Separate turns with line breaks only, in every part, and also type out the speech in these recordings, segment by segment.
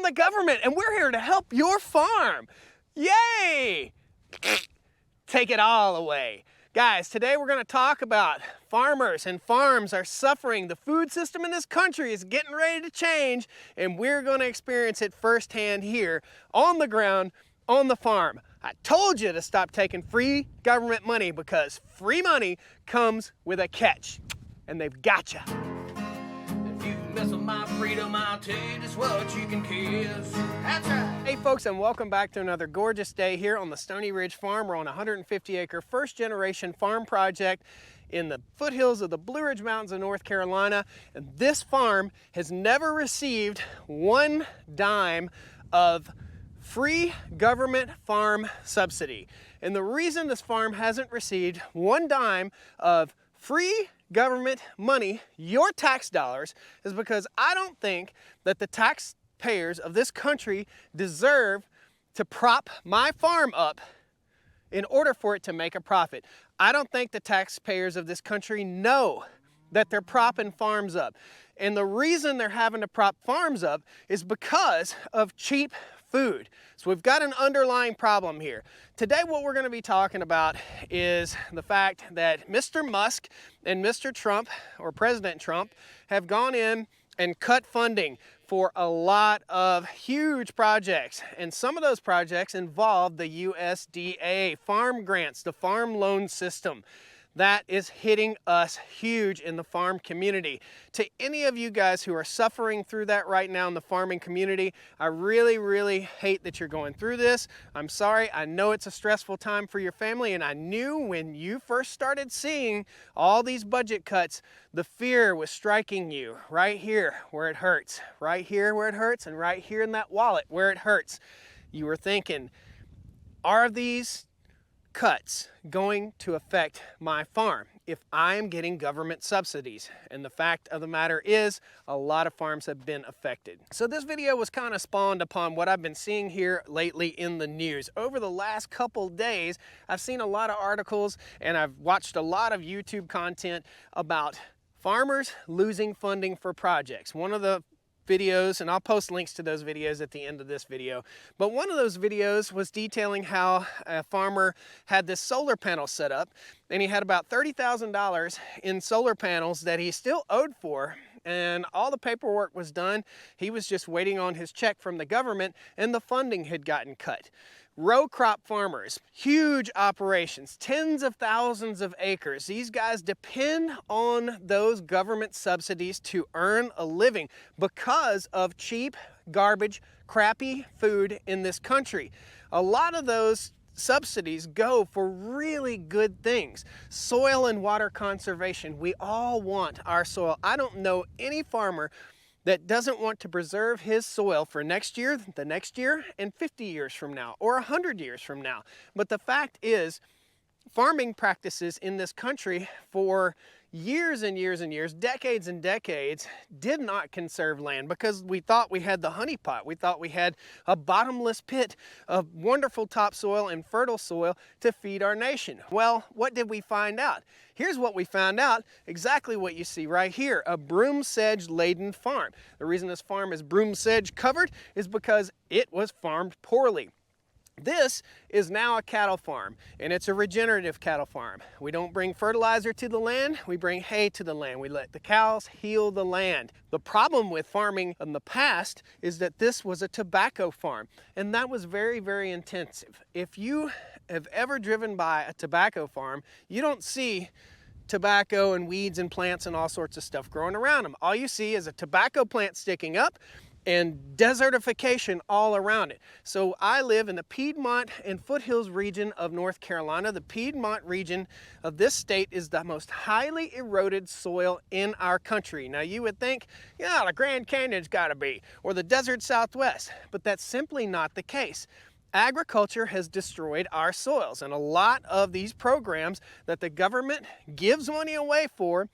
the government, and we're here to help your farm. Yay! Take it all away. Guys, today we're going to talk about farmers and farms are suffering. The food system in this country is getting ready to change, and we're going to experience it firsthand here on the ground, on the farm. I told you to stop taking free government money because free money comes with a catch, and they've got you.
If you mess with my freedom, I'll tell you just what you can kiss. That's right.
Hey folks, and welcome back to another gorgeous day here on the Stoney Ridge Farm. We're on a 150-acre first-generation farm project in the foothills of the Blue Ridge Mountains of North Carolina, and this farm has never received one dime of free government farm subsidy. And the reason this farm hasn't received one dime of free government money, your tax dollars, is because I don't think that the taxpayers of this country deserve to prop my farm up in order for it to make a profit. I don't think the taxpayers of this country know that they're propping farms up. And the reason they're having to prop farms up is because of cheap food. So we've got an underlying problem here. Today what we're going to be talking about is the fact that Mr. Musk and Mr. Trump, or President Trump, have gone in and cut funding for a lot of huge projects. And some of those projects involve the USDA farm grants, the farm loan system. That is hitting us huge in the farm community. To any of you guys who are suffering through that right now in the farming community, I really hate that you're going through this. I'm sorry, I know it's a stressful time for your family, and I knew when you first started seeing all these budget cuts, the fear was striking you right here where it hurts, right here where it hurts, and right here in that wallet where it hurts. You were thinking, are these cuts going to affect my farm if I am getting government subsidies? And the fact of the matter is, a lot of farms have been affected. So this video was kind of spawned upon what I've been seeing here lately in the news. Over the last couple days, I've seen a lot of articles and I've watched a lot of YouTube content about farmers losing funding for projects. One of the videos, and I'll post links to those videos at the end of this video, but one of those videos was detailing how a farmer had this solar panel set up, and he had about $30,000 in solar panels that he still owed for, and all the paperwork was done. He was just waiting on his check from the government, and the funding had gotten cut. Row crop farmers, huge operations, tens of thousands of acres. These guys depend on those government subsidies to earn a living because of cheap, garbage, crappy food in this country. A lot of those subsidies go for really good things. Soil and water conservation. We all want our soil. I don't know any farmer that doesn't want to preserve his soil for next year, the next year, and 50 years from now, or 100 years from now. But the fact is, farming practices in this country for years and years and years, decades and decades, did not conserve land because we thought we had the honeypot. We thought we had a bottomless pit of wonderful topsoil and fertile soil to feed our nation. Well, what did we find out? Here's what we found out, exactly what you see right here, a broom sedge laden farm. The reason this farm is broom sedge covered is because it was farmed poorly. This is now a cattle farm, and it's a regenerative cattle farm. We don't bring fertilizer to the land, we bring hay to the land. We let the cows heal the land. The problem with farming in the past is that this was a tobacco farm, and that was very intensive. If you have ever driven by a tobacco farm, you don't see tobacco and weeds and plants and all sorts of stuff growing around them. All you see is a tobacco plant sticking up and desertification all around it. So I live in the Piedmont and foothills region of North Carolina. The Piedmont region of this state is the most highly eroded soil in our country. Now you would think, yeah, the Grand Canyon's gotta be, or the desert Southwest, but that's simply not the case. Agriculture has destroyed our soils, and a lot of these programs that the government gives money away for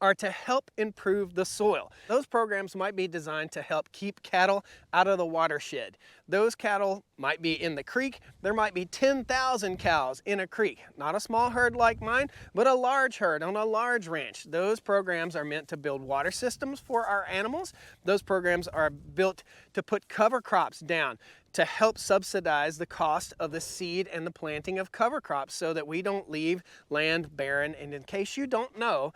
are to help improve the soil. Those programs might be designed to help keep cattle out of the watershed. Those cattle might be in the creek. There might be 10,000 cows in a creek. Not a small herd like mine, but a large herd on a large ranch. Those programs are meant to build water systems for our animals. Those programs are built to put cover crops down to help subsidize the cost of the seed and the planting of cover crops so that we don't leave land barren. And in case you don't know,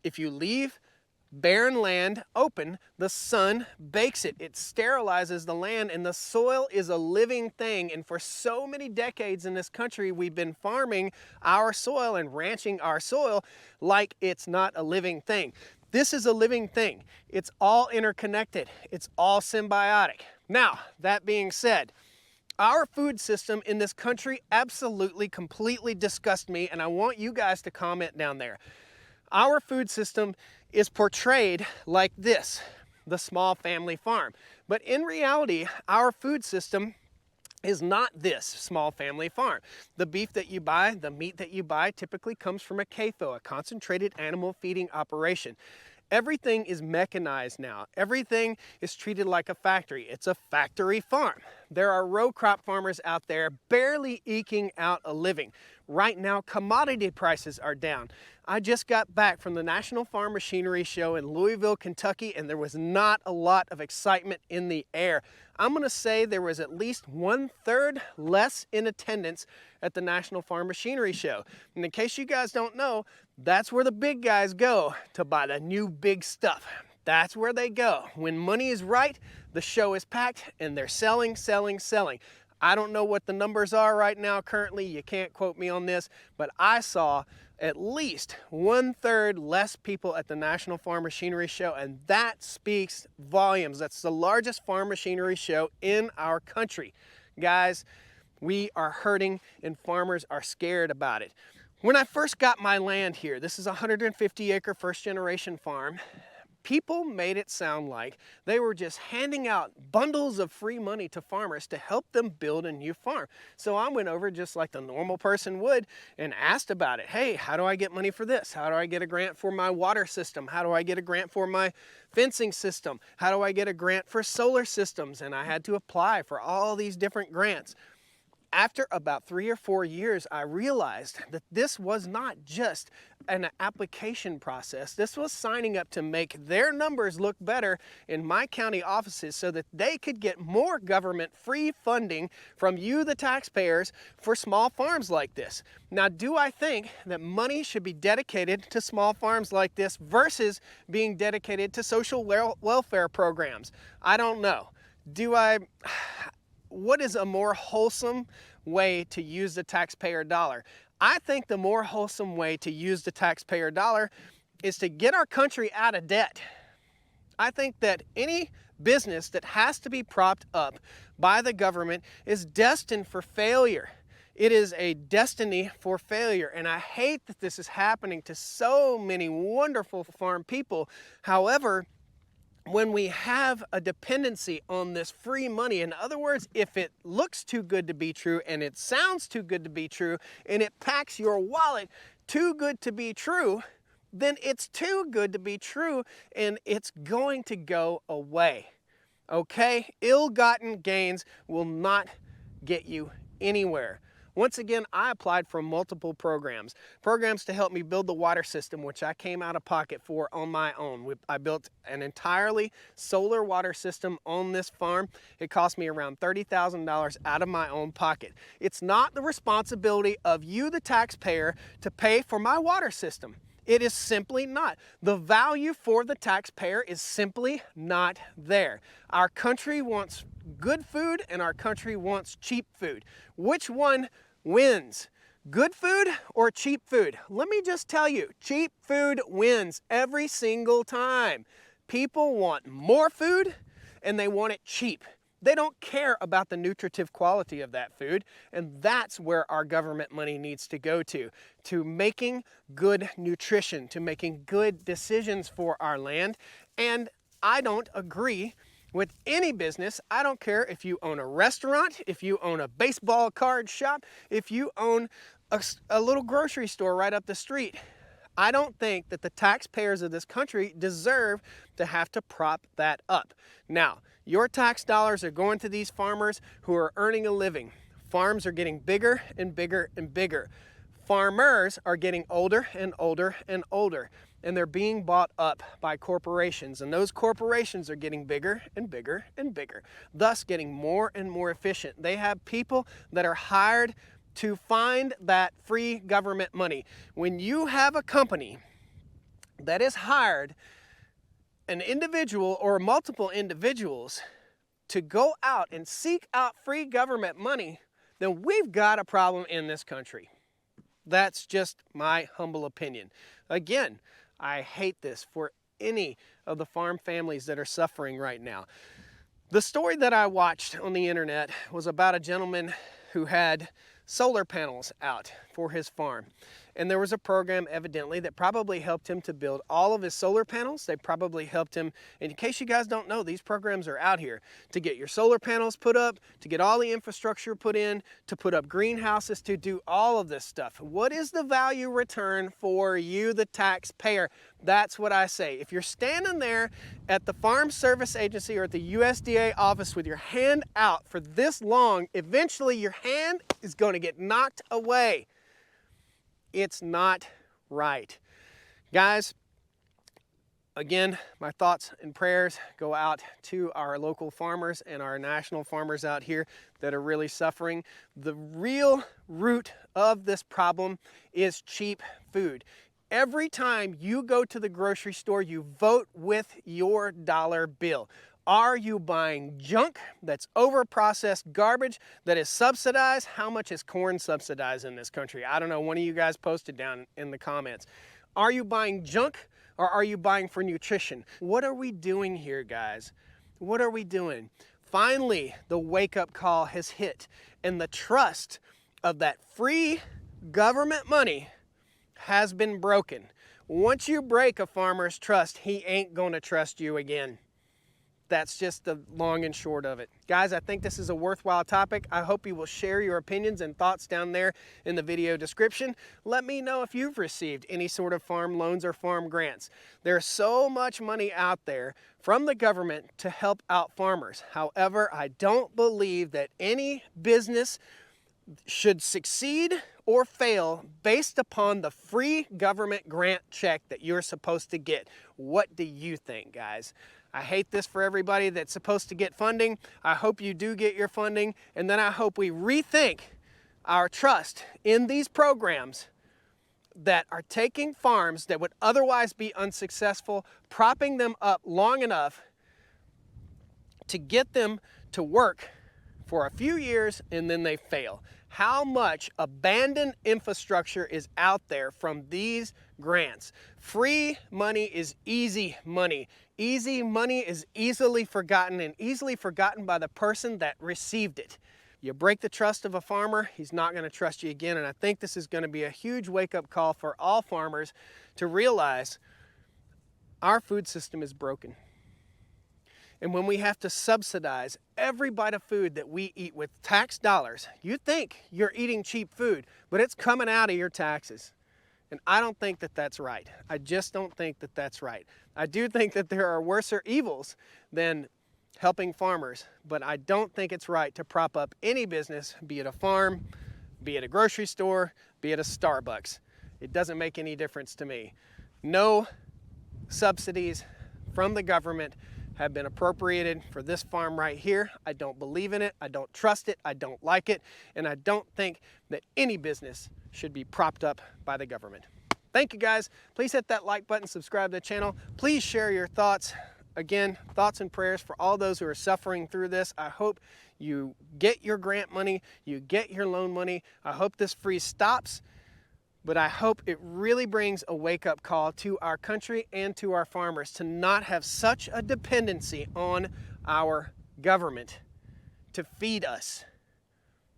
if you leave barren land open, the sun bakes it. It sterilizes the land, and the soil is a living thing. And for so many decades in this country, we've been farming our soil and ranching our soil like it's not a living thing. This is a living thing. It's all interconnected. It's all symbiotic. Now, that being said, our food system in this country absolutely, completely disgusts me, and I want you guys to comment down there. Our food system is portrayed like this, the small family farm. But in reality, our food system is not this small family farm. The beef that you buy, the meat that you buy typically comes from a CAFO, a concentrated animal feeding operation. Everything is mechanized now. Everything is treated like a factory. It's a factory farm. There are row crop farmers out there barely eking out a living. Right now, commodity prices are down. I just got back from the National Farm Machinery Show in Louisville, Kentucky, and there was not a lot of excitement in the air. I'm gonna say there was at least 1/3 less in attendance at the National Farm Machinery Show. And in case you guys don't know, that's where the big guys go to buy the new big stuff. That's where they go. When money is right, the show is packed and they're selling, selling, selling. I don't know what the numbers are right now currently. You can't quote me on this, but I saw at least 1/3 less people at the National Farm Machinery Show, and that speaks volumes. That's the largest farm machinery show in our country. Guys, we are hurting and farmers are scared about it. When I first got my land here, this is a 150-acre first-generation farm, people made it sound like they were just handing out bundles of free money to farmers to help them build a new farm. So I went over just like the normal person would and asked about it. Hey, how do I get money for this? How do I get a grant for my water system? How do I get a grant for my fencing system? How do I get a grant for solar systems? And I had to apply for all these different grants. After about 3 or 4 years, I realized that this was not just an application process. This was signing up to make their numbers look better in my county offices so that they could get more government free funding from you, the taxpayers, for small farms like this. Now, do I think that money should be dedicated to small farms like this versus being dedicated to social welfare programs? I don't know. What is a more wholesome way to use the taxpayer dollar? I think the more wholesome way to use the taxpayer dollar is to get our country out of debt. I think that any business that has to be propped up by the government is destined for failure. It is a destiny for failure, and I hate that this is happening to so many wonderful farm people. However, when we have a dependency on this free money, in other words, if it looks too good to be true and it sounds too good to be true and it packs your wallet too good to be true, then it's too good to be true and it's going to go away. Okay? Ill-gotten gains will not get you anywhere. Once again, I applied for multiple programs to help me build the water system, which I came out of pocket for on my own. I built an entirely solar water system on this farm. It cost me around $30,000 out of my own pocket. It's not the responsibility of you, the taxpayer, to pay for my water system. It is simply not. The value for the taxpayer is simply not there. Our country wants good food and our country wants cheap food. Which one wins? Good food or cheap food? Let me just tell you, cheap food wins every single time. People want more food and they want it cheap. They don't care about the nutritive quality of that food, and that's where our government money needs to go to making good nutrition, to making good decisions for our land. And I don't agree with any business. I don't care if you own a restaurant, if you own a baseball card shop, if you own a little grocery store right up the street. I don't think that the taxpayers of this country deserve to have to prop that up. Now, your tax dollars are going to these farmers who are earning a living. Farms are getting bigger and bigger and bigger. Farmers are getting older and older and older, and they're being bought up by corporations, and those corporations are getting bigger and bigger and bigger, thus getting more and more efficient. They have people that are hired to find that free government money. When you have a company that has hired an individual or multiple individuals to go out and seek out free government money, then we've got a problem in this country. That's just my humble opinion. Again, I hate this for any of the farm families that are suffering right now. The story that I watched on the internet was about a gentleman who had solar panels out for his farm. And there was a program evidently that probably helped him to build all of his solar panels. They probably helped him, in case you guys don't know, these programs are out here to get your solar panels put up, to get all the infrastructure put in, to put up greenhouses, to do all of this stuff. What is the value return for you, the taxpayer? That's what I say. If you're standing there at the Farm Service Agency or at the USDA office with your hand out for this long, eventually your hand is going to get knocked away. It's not right. Guys, again, my thoughts and prayers go out to our local farmers and our national farmers out here that are really suffering. The real root of this problem is cheap food. Every time you go to the grocery store, you vote with your dollar bill. Are you buying junk that's over-processed garbage that is subsidized? How much is corn subsidized in this country? I don't know. One of you guys posted down in the comments. Are you buying junk or are you buying for nutrition? What are we doing here, guys? What are we doing? Finally, the wake-up call has hit, and the trust of that free government money has been broken. Once you break a farmer's trust, he ain't going to trust you again. That's just the long and short of it. Guys, I think this is a worthwhile topic. I hope you will share your opinions and thoughts down there in the video description. Let me know if you've received any sort of farm loans or farm grants. There's so much money out there from the government to help out farmers. However, I don't believe that any business should succeed or fail based upon the free government grant check that you're supposed to get. What do you think, guys? I hate this for everybody that's supposed to get funding. I hope you do get your funding, and then I hope we rethink our trust in these programs that are taking farms that would otherwise be unsuccessful, propping them up long enough to get them to work for a few years and then they fail. How much abandoned infrastructure is out there from these grants? Free money is easy money. Easy money is easily forgotten, and easily forgotten by the person that received it. You break the trust of a farmer, he's not going to trust you again, and I think this is going to be a huge wake-up call for all farmers to realize our food system is broken. And when we have to subsidize every bite of food that we eat with tax dollars, you think you're eating cheap food, but it's coming out of your taxes. And I don't think that that's right. I just don't think that that's right. I do think that there are worse evils than helping farmers, but I don't think it's right to prop up any business, be it a farm, be it a grocery store, be it a Starbucks. It doesn't make any difference to me. No subsidies from the government have been appropriated for this farm right here. I don't believe in it, I don't trust it, I don't like it, and I don't think that any business should be propped up by the government. Thank you guys. Please hit that like button, subscribe to the channel. Please share your thoughts. Again, thoughts and prayers for all those who are suffering through this. I hope you get your grant money, you get your loan money. I hope this freeze stops. But I hope it really brings a wake-up call to our country and to our farmers to not have such a dependency on our government to feed us.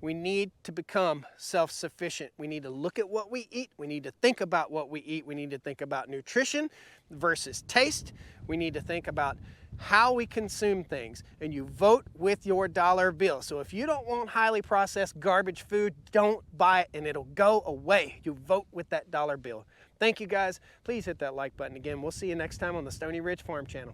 We need to become self-sufficient. We need to look at what we eat. We need to think about what we eat. We need to think about nutrition versus taste. We need to think about how we consume things. And you vote with your dollar bill. So if you don't want highly processed garbage food, don't buy it and it'll go away. You vote with that dollar bill. Thank you guys. Please hit that like button again. We'll see you next time on the Stoney Ridge Farm Channel.